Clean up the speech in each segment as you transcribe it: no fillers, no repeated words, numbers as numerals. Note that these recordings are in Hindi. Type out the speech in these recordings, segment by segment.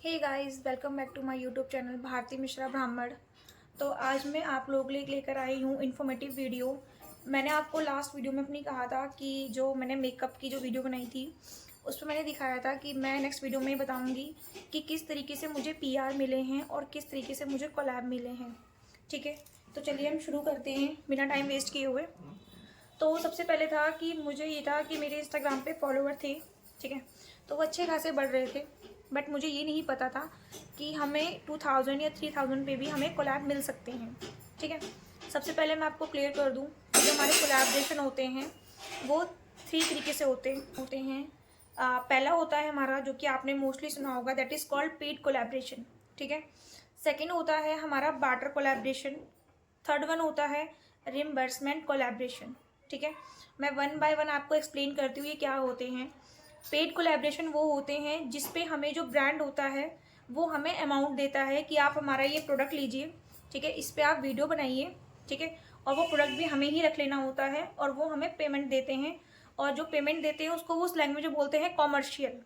Hey guys, welcome back to my YouTube channel Bharti Mishra Brahmin. तो आज मैं आप लोगों के लिए लेकर आई हूँ इन्फॉर्मेटिव वीडियो। मैंने आपको लास्ट वीडियो में अपनी कहा था कि जो मैंने मेकअप की जो वीडियो बनाई थी उसमें मैंने दिखाया था कि मैं नेक्स्ट वीडियो में बताऊँगी कि किस तरीके से मुझे पीआर मिले हैं और किस तरीके से मुझे कोलैब मिले हैं। ठीक है, तो चलिए हम शुरू करते हैं बिना टाइम वेस्ट किए हुए। तो सबसे पहले था कि मुझे ये था कि मेरे इंस्टाग्राम पे फॉलोअर थे, ठीक है, तो वो अच्छे खासे बढ़ रहे थे। बट मुझे ये नहीं पता था कि हमें 2000 या 3000 पे भी हमें कोलैब मिल सकते हैं। ठीक है, सबसे पहले मैं आपको क्लियर कर दूं कि जो हमारे कोलैबोरेशन होते हैं वो 3 तरीके से होते हैं। पहला होता है हमारा, जो कि आपने मोस्टली सुना होगा, that is called paid collaboration. ठीक है, सेकेंड होता है हमारा बार्टर कोलैबोरेशन। थर्ड वन होता है रिम्बर्समेंट कोलैबोरेशन। ठीक है, मैं वन बाय वन आपको एक्सप्लेन करती हूँ ये क्या होते हैं। पेड कोलैबोरेशन वो होते हैं जिस पे हमें जो ब्रांड होता है वो हमें अमाउंट देता है कि आप हमारा ये प्रोडक्ट लीजिए, ठीक है, इस पे आप वीडियो बनाइए, ठीक है, और वो प्रोडक्ट भी हमें ही रख लेना होता है और वो हमें पेमेंट देते हैं। और जो पेमेंट देते हैं उसको वो उस लैंग्वेज में बोलते हैं कॉमर्शियल।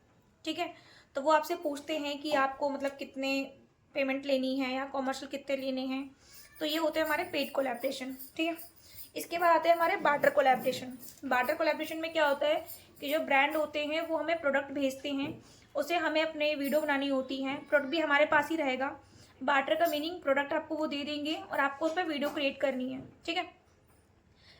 ठीक है, तो वो आपसे पूछते हैं कि आपको मतलब कितने पेमेंट लेनी है या कॉमर्शियल कितने लेने हैं। तो ये होते हैं हमारे पेड कोलैबोरेशन। ठीक है, इसके बाद आते हैं हमारे बार्टर कोलैबोरेशन। बार्टर कोलैबोरेशन में क्या होता है कि जो ब्रांड होते हैं वो हमें प्रोडक्ट भेजते हैं, उसे हमें अपने वीडियो बनानी होती है, प्रोडक्ट भी हमारे पास ही रहेगा। बार्टर का मीनिंग प्रोडक्ट आपको वो दे देंगे और आपको उस पर वीडियो क्रिएट करनी है। ठीक है,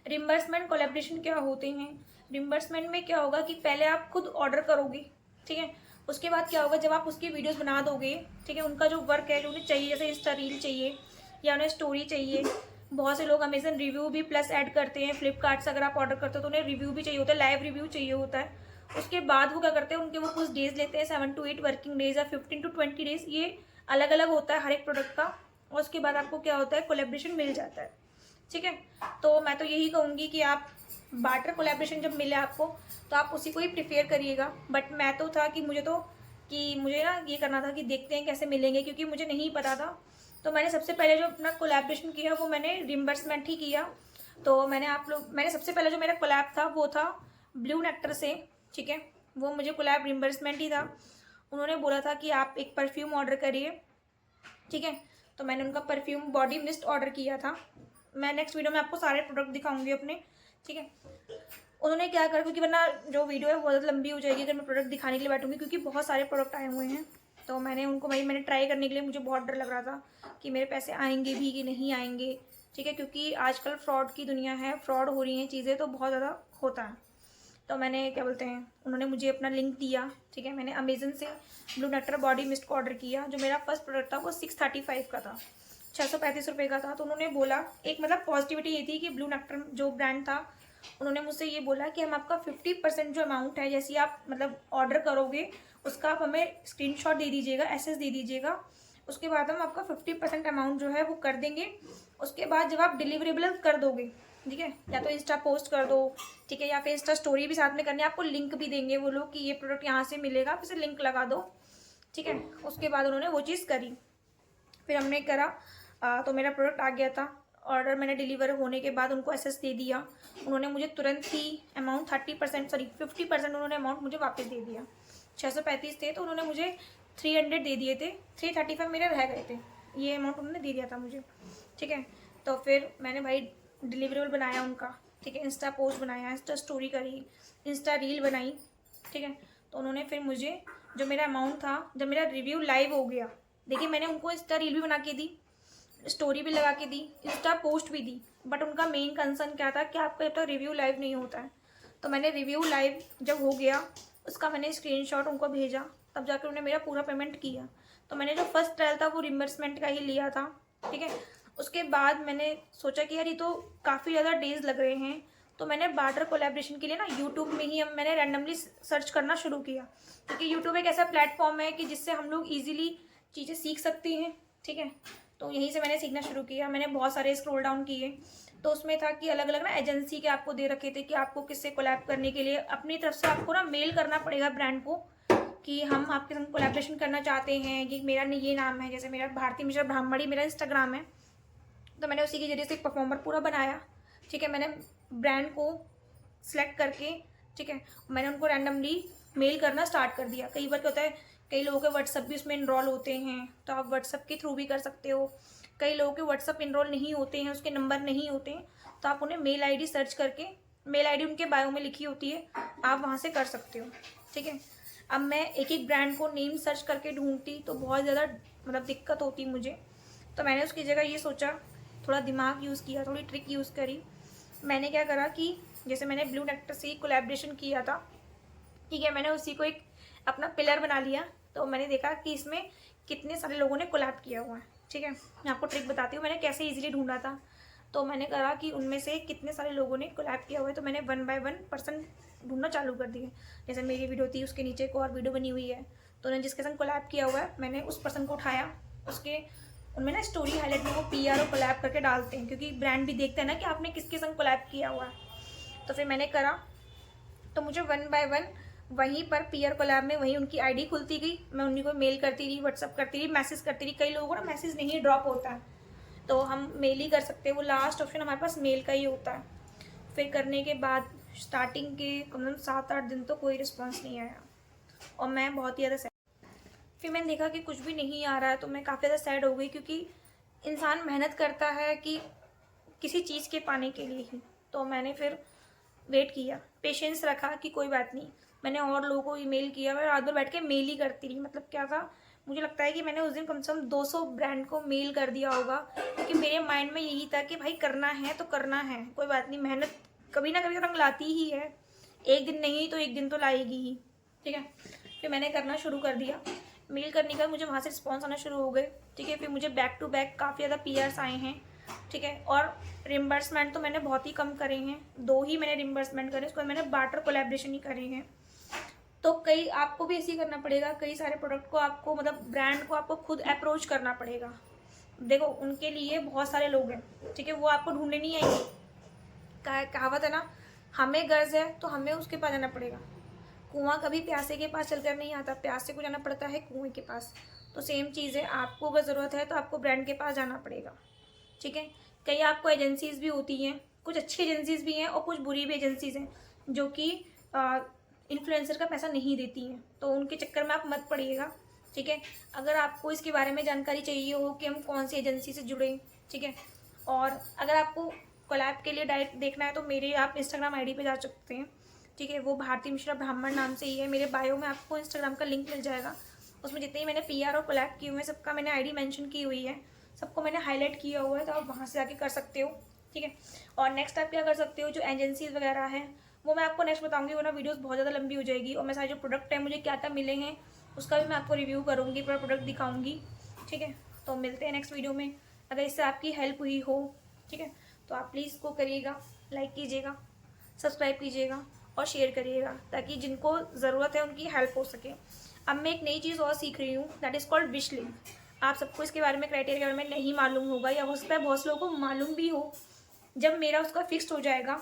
रिम्बर्समेंट कोलैबोरेशन क्या होते हैं? रिम्बर्समेंट में क्या होगा कि पहले आप खुद ऑर्डर करोगे, ठीक है, उसके बाद क्या होगा जब आप उसकी वीडियोस बना दोगे, ठीक है, उनका जो वर्क है जो उन्हें चाहिए, जैसे इंस्टा रील चाहिए या उन्हें स्टोरी चाहिए। बहुत से लोग अमेजन रिव्यू भी प्लस ऐड करते हैं, फ्लिपकार्ट से अगर आप ऑर्डर करते हो तो उन्हें रिव्यू भी चाहिए होता है, लाइव रिव्यू चाहिए होता है। उसके बाद वो क्या करते हैं, उनके वो कुछ डेज लेते हैं, 7 to 8 वर्किंग डेज या 15 to 20 डेज, ये अलग अलग होता है हर एक प्रोडक्ट का। और उसके बाद आपको क्या होता है, कोलैबोरेशन मिल जाता है। ठीक है, तो मैं तो यही कहूँगी कि आप बार्टर कोलैबोरेशन जब मिले आपको तो आप उसी को ही प्रिफेयर करिएगा। बट मैं तो था कि मुझे ना ये करना था कि देखते हैं कैसे मिलेंगे, क्योंकि मुझे नहीं पता था। तो मैंने सबसे पहले जो अपना कोलैबोरेशन किया वो मैंने रिम्बर्समेंट ही किया। तो मैंने सबसे पहले जो मेरा कोलैब था वो था ब्लू नेक्टर से। ठीक है, वो मुझे कोलैब रिम्बर्समेंट ही था। उन्होंने बोला था कि आप एक परफ्यूम ऑर्डर करिए। ठीक है, तो मैंने उनका परफ्यूम बॉडी मिस्ट ऑर्डर किया था। मैं नेक्स्ट वीडियो में आपको सारे प्रोडक्ट दिखाऊंगी अपने। ठीक है, उन्होंने क्या करा, क्योंकि वरना जो वीडियो है बहुत ज़्यादा लंबी हो जाएगी अगर मैं प्रोडक्ट दिखाने के लिए बैठूंगी, क्योंकि बहुत सारे प्रोडक्ट आए हुए हैं। तो मैंने ट्राई करने के लिए मुझे बहुत डर लग रहा था कि मेरे पैसे आएंगे भी कि नहीं आएंगे। ठीक है, क्योंकि आजकल फ्रॉड की दुनिया है, फ्रॉड हो रही हैं चीज़ें, तो बहुत ज़्यादा होता है। तो मैंने क्या बोलते हैं, उन्होंने मुझे अपना लिंक दिया। ठीक है, मैंने अमेजन से ब्लू नेक्टर बॉडी मिस्ट को ऑर्डर किया। जो मेरा फर्स्ट प्रोडक्ट था वो 635 का था, 635 रुपये का था। तो उन्होंने बोला, एक मतलब पॉजिटिविटी ये थी कि ब्लू नेक्टर जो ब्रांड था उन्होंने मुझसे ये बोला कि हम आपका 50% जो अमाउंट है, जैसे आप मतलब ऑर्डर करोगे उसका आप हमें स्क्रीनशॉट दे दीजिएगा, एसएस दे दीजिएगा। उसके बाद हम आपका 50% अमाउंट जो है वो कर देंगे। उसके बाद जब आप डिलीवरेबल कर दोगे, ठीक है, या तो इंस्टा पोस्ट कर दो, ठीक है, या फिर इंस्टा स्टोरी भी साथ में करनी है, आपको लिंक भी देंगे वो लोग कि ये प्रोडक्ट यहाँ से मिलेगा, आप इसे लिंक लगा दो। ठीक है, उसके बाद उन्होंने वो चीज़ करी, फिर हमने करा। तो मेरा प्रोडक्ट आ गया था। ऑर्डर मैंने डिलीवर होने के बाद उनको एसएस दे दिया। उन्होंने मुझे तुरंत ही अमाउंट 50% उन्होंने अमाउंट मुझे वापस दे दिया। 635 थे तो उन्होंने मुझे 300 दे दिए थे, 335 मेरे रह गए थे, ये अमाउंट उन्होंने दे दिया था मुझे। ठीक है, तो फिर मैंने भाई डिलीवरेबल बनाया उनका, ठीक है, इंस्टा पोस्ट बनाया, इंस्टा स्टोरी करी, इंस्टा रील बनाई। ठीक है, तो उन्होंने फिर मुझे जो मेरा अमाउंट था, जब मेरा रिव्यू लाइव हो गया, देखिए मैंने उनको इंस्टा रील भी बना के दी, स्टोरी भी लगा के दी, इंस्टा पोस्ट भी दी, बट उनका मेन कंसर्न क्या था कि आपका जब तक रिव्यू लाइव नहीं होता है। तो मैंने रिव्यू लाइव जब हो गया उसका मैंने स्क्रीनशॉट उनको भेजा, तब जाकर उन्होंने मेरा पूरा पेमेंट किया। तो मैंने जो फर्स्ट ट्रायल था वो रिम्बर्समेंट का ही लिया था। ठीक है, उसके बाद मैंने सोचा कि यार ये तो काफ़ी ज़्यादा डेज लग रहे हैं, तो मैंने बार्टर कोलैबोरेशन के लिए ना यूट्यूब में ही मैंने रैंडमली सर्च करना शुरू किया, क्योंकि यूट्यूब एक ऐसा प्लेटफॉर्म है कि जिससे हम लोग ईजिली चीज़ें सीख सकते हैं। ठीक है, तो यहीं से मैंने सीखना शुरू किया। मैंने बहुत सारे स्क्रॉल डाउन किए, तो उसमें था कि अलग अलग ना एजेंसी के आपको दे रखे थे कि आपको किससे कोलैब करने के लिए अपनी तरफ से आपको ना मेल करना पड़ेगा ब्रांड को कि हम आपके साथ कोलैबोरेशन करना चाहते हैं, कि मेरा ये नाम है, जैसे मेरा भारती मिश्रा ब्राह्मणी मेरा इंस्टाग्राम है। तो मैंने उसी के जरिए से एक परफॉर्मर पूरा बनाया। ठीक है, मैंने ब्रांड को सिलेक्ट करके, ठीक है, मैंने उनको रैंडमली मेल करना स्टार्ट कर दिया। कई बार क्या होता है कई लोगों के व्हाट्सअप भी उसमें इनरोल होते हैं, तो आप व्हाट्सअप के थ्रू भी कर सकते हो। कई लोगों के व्हाट्सअप इनरोल नहीं होते हैं, उसके नंबर नहीं होते हैं, तो आप उन्हें मेल आईडी सर्च करके, मेल आईडी उनके बायो में लिखी होती है, आप वहाँ से कर सकते हो। ठीक है। अब मैं एक एक ब्रांड को नेम सर्च करके ढूंढती तो बहुत ज़्यादा मतलब दिक्कत होती मुझे, तो मैंने उसकी जगह ये सोचा, थोड़ा दिमाग यूज़ किया, थोड़ी ट्रिक यूज़ करी। मैंने क्या करा कि जैसे मैंने ब्लू नेक्टर से कोलैबोरेशन किया था, ठीक है, मैंने उसी को एक अपना पिलर बना लिया। तो मैंने देखा कि इसमें कितने सारे लोगों ने कोलैब किया हुआ है। ठीक है, मैं आपको ट्रिक बताती हूँ मैंने कैसे इजीली ढूंढा था। तो मैंने कहा कि उनमें से कितने सारे लोगों ने कोलैब किया हुआ है, तो मैंने 1 बाय 1 पर्सन ढूंढना चालू कर दिया। जैसे मेरी वीडियो थी, उसके नीचे एक और वीडियो बनी हुई है, तो उन्होंने जिसके संग कोलैब किया हुआ है, मैंने उस पर्सन को उठाया। उसके उनमें ना स्टोरी हाईलाइट में वो PR और कोलैब करके डालते हैं, क्योंकि ब्रांड भी देखते हैं ना कि आपने किसके संग कोलैब किया हुआ है। तो फिर मैंने करा, तो मुझे 1 बाय 1 वहीं पर PR कोलैब में वहीं उनकी आईडी खुलती गई, मैं उन्हीं को मेल करती रही, व्हाट्सअप करती रही, मैसेज करती रही। कई लोगों को ना मैसेज नहीं ड्रॉप होता है, तो हम मेल ही कर सकते हैं, वो लास्ट ऑप्शन हमारे पास मेल का ही होता है। फिर करने के बाद स्टार्टिंग के कम से कम 7-8 दिन तो कोई रिस्पॉन्स नहीं आया, और मैं बहुत ही ज़्यादा सैड। फिर मैंने देखा कि कुछ भी नहीं आ रहा है, तो मैं काफ़ी ज़्यादा सैड हो गई, क्योंकि इंसान मेहनत करता है कि किसी चीज़ के पाने के लिए ही। तो मैंने फिर वेट किया, पेशेंस रखा कि कोई बात नहीं। मैंने और लोगों को ईमेल किया, मैं रात भर बैठ के मेल ही करती रही। मतलब क्या था, मुझे लगता है कि मैंने उस दिन कम से कम 200 ब्रांड को मेल कर दिया होगा, क्योंकि मेरे माइंड में यही था कि भाई करना है तो करना है, कोई बात नहीं, मेहनत कभी ना कभी रंग लाती ही है, एक दिन नहीं तो एक दिन तो लाएगी ही। ठीक है, फिर मैंने करना शुरू कर दिया। मेल करने का मुझे वहाँ से रिस्पॉन्स आना शुरू हो गए। ठीक है, फिर मुझे बैक टू बैक काफ़ी ज़्यादा PRs आए हैं। ठीक है, और रिम्बर्समेंट तो मैंने बहुत ही कम करे हैं, 2 ही मैंने रिम्बर्समेंट करे, उसके बाद मैंने बार्टर कोलैबोरेशन ही करे हैं। तो कई आपको भी ऐसे ही करना पड़ेगा, कई सारे प्रोडक्ट को आपको मतलब ब्रांड को आपको खुद अप्रोच करना पड़ेगा। देखो उनके लिए बहुत सारे लोग हैं, ठीक है, वो आपको ढूंढने नहीं आएंगे। कहावत है ना, हमें गर्ज है तो हमें उसके पास जाना पड़ेगा। कुआं कभी प्यासे के पास चलकर नहीं आता, प्यासे को जाना पड़ता है कुएं के पास। तो सेम चीज़ है, आपको अगर ज़रूरत है तो आपको ब्रांड के पास जाना पड़ेगा। ठीक है, कई आपको एजेंसीज़ भी होती हैं, कुछ अच्छी एजेंसीज़ भी हैं और कुछ बुरी भी एजेंसीज़ हैं, जो कि इन्फ्लुएंसर का पैसा नहीं देती हैं, तो उनके चक्कर में आप मत पड़िएगा। ठीक है, अगर आपको इसके बारे में जानकारी चाहिए हो कि हम कौन सी एजेंसी से जुड़े, ठीक है, और अगर आपको कोलैब के लिए डायरेक्ट देखना है तो मेरे आप इंस्टाग्राम आईडी पे जा सकते हैं। ठीक है, वो भारती मिश्रा ब्राह्मण नाम से ही है, मेरे बायो में आपको इंस्टाग्राम का लिंक मिल जाएगा। उसमें जितने ही मैंने PR और कोलैब किए हुए हैं सबका मैंने आईडी मेंशन की हुई है, सबको मैंने हाईलाइट किया हुआ है, तो आप वहाँ से जाके कर सकते हो। ठीक है, और नेक्स्ट आप क्या कर सकते हो, जो एजेंसीज वगैरह हैं वो मैं आपको नेक्स्ट बताऊंगी, वरना वीडियोस बहुत ज़्यादा लंबी हो जाएगी। और मैं सारे जो प्रोडक्ट हैं मुझे क्या क्या मिले हैं उसका भी मैं आपको रिव्यू करूँगी, पूरा प्रोडक्ट दिखाऊँगी। ठीक है, तो मिलते हैं नेक्स्ट वीडियो में। अगर इससे आपकी हेल्प हुई हो, ठीक है, तो आप प्लीज़ इसको करिएगा, लाइक कीजिएगा, सब्सक्राइब कीजिएगा और शेयर करिएगा, ताकि जिनको ज़रूरत है उनकी हेल्प हो सके। अब मैं एक नई चीज़ और सीख रही हूँ, that is called wish link. आप सबको इसके बारे में, क्राइटेरिया के बारे में नहीं मालूम होगा, या हो सकता है बहुत से लोगों को मालूम भी हो। जब मेरा उसका फिक्स्ड हो जाएगा,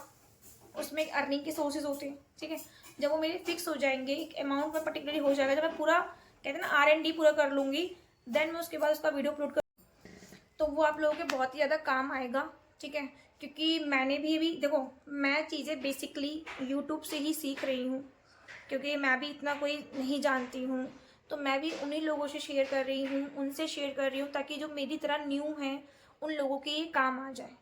उसमें एक अर्निंग के सोर्सेज होते हैं, ठीक है, जब वो मेरे फिक्स हो जाएंगे, एक अमाउंट में पर्टिकुलरली हो जाएगा, जब मैं पूरा कहते हैं ना R&D पूरा कर लूँगी, देन मैं उसके बाद उसका वीडियो अपलोड कर, तो वो आप लोगों के बहुत ही ज़्यादा काम आएगा। ठीक है, क्योंकि मैंने भी देखो, मैं चीज़ें बेसिकली यूट्यूब से ही सीख रही हूँ, क्योंकि मैं भी इतना कोई नहीं जानती हूँ, तो मैं भी उन्हीं लोगों से शेयर कर रही हूँ, उनसे शेयर कर रही हूँ, ताकि जो मेरी तरह न्यू हैं उन लोगों के ये काम आ जाए।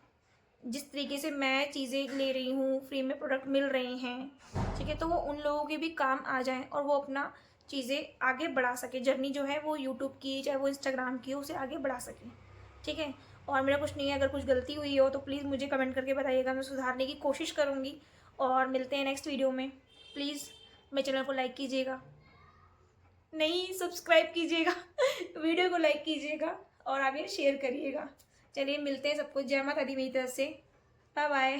जिस तरीके से मैं चीज़ें ले रही हूँ, फ्री में प्रोडक्ट मिल रहे हैं, ठीक है, तो वो उन लोगों के भी काम आ जाएं और वो अपना चीज़ें आगे बढ़ा सके। जर्नी जो है वो यूट्यूब की चाहे वो इंस्टाग्राम की हो, उसे आगे बढ़ा सकें। ठीक है, और मेरा कुछ नहीं है, अगर कुछ गलती हुई हो तो प्लीज़ मुझे कमेंट करके बताइएगा, मैं सुधारने की कोशिश करूँगी। और मिलते हैं नेक्स्ट वीडियो में। प्लीज़ मेरे चैनल को लाइक कीजिएगा, नहीं सब्सक्राइब कीजिएगा वीडियो को लाइक कीजिएगा और आगे शेयर करिएगा। चलिए मिलते हैं सबको, जय माता दी मेरी तरफ से, बाय बाय।